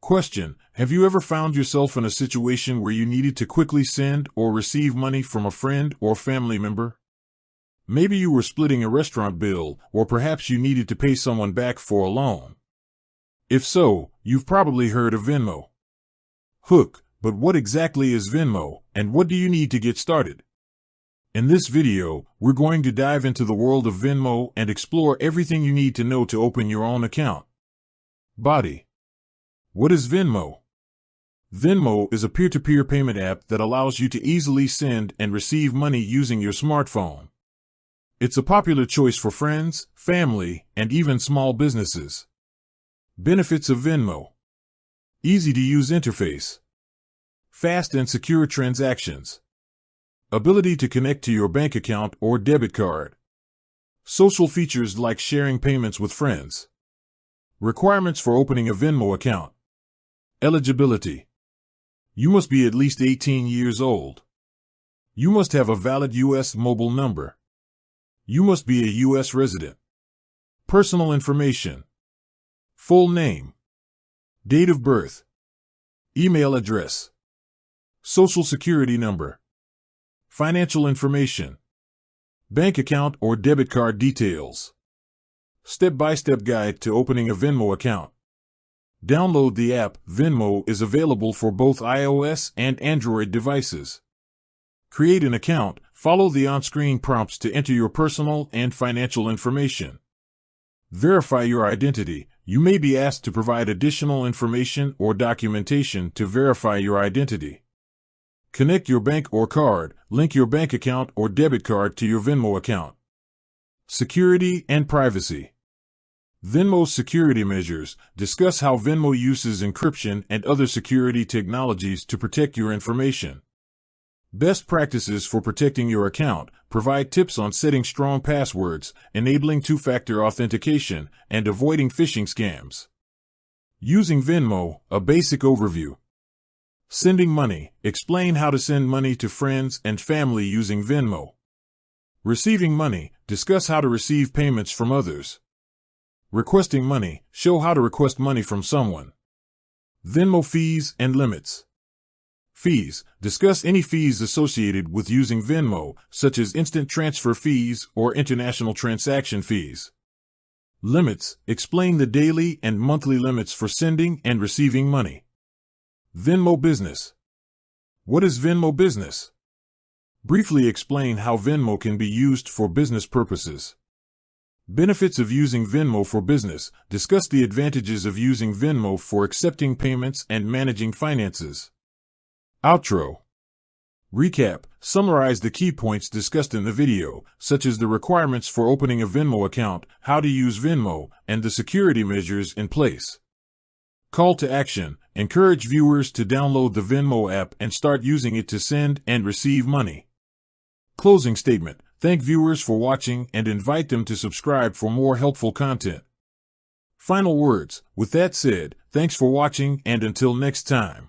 Question: have you ever found yourself in a situation where you needed to quickly send or receive money from a friend or family member? Maybe you were splitting a restaurant bill, or perhaps you needed to pay someone back for a loan. If so, you've probably heard of Venmo. But what exactly is Venmo, and what do you need to get started? In this video, we're going to dive into the world of Venmo and explore everything you need to know to open your own account. Body. What is Venmo? Venmo is a peer-to-peer payment app that allows you to easily send and receive money using your smartphone. It's a popular choice for friends, family, and even small businesses. Benefits of Venmo: easy-to-use interface, fast and secure transactions, ability to connect to your bank account or debit card, social features like sharing payments with friends. Requirements for opening a Venmo account. Eligibility: you must be at least 18 years old. You must have a valid U.S. mobile number. You must be a U.S. resident. Personal information: full name, date of birth, email address, social security number, financial information, bank account or debit card details. Step-by-step guide to opening a Venmo account. Download the app. Venmo is available for both iOS and Android devices. Create an account. Follow the on-screen prompts to enter your personal and financial information. Verify your identity. You may be asked to provide additional information or documentation to verify your identity. Connect your bank or card. Link your bank account or debit card to your Venmo account. Security and privacy. Venmo's security measures. Discuss how Venmo uses encryption and other security technologies to protect your information. Best practices for protecting your account. Provide tips on setting strong passwords, enabling two-factor authentication, and avoiding phishing scams. Using Venmo, a basic overview. Sending money. Explain how to send money to friends and family using Venmo. Receiving money. Discuss how to receive payments from others. Requesting money. Show how to request money from someone. Venmo fees and limits. Fees. Discuss any fees associated with using Venmo, such as instant transfer fees or international transaction fees. Limits. Explain the daily and monthly limits for sending and receiving money. Venmo Business. What is Venmo Business? Briefly explain how Venmo can be used for business purposes. Benefits of using Venmo for business. Discuss the advantages of using Venmo for accepting payments and managing finances. Outro. Recap. Summarize the key points discussed in the video, such as the requirements for opening a Venmo account, how to use Venmo, and the security measures in place. Call to action. Encourage viewers to download the Venmo app and start using it to send and receive money. Closing statement. Thank viewers for watching and invite them to subscribe for more helpful content. Final words. With that said, thanks for watching and until next time.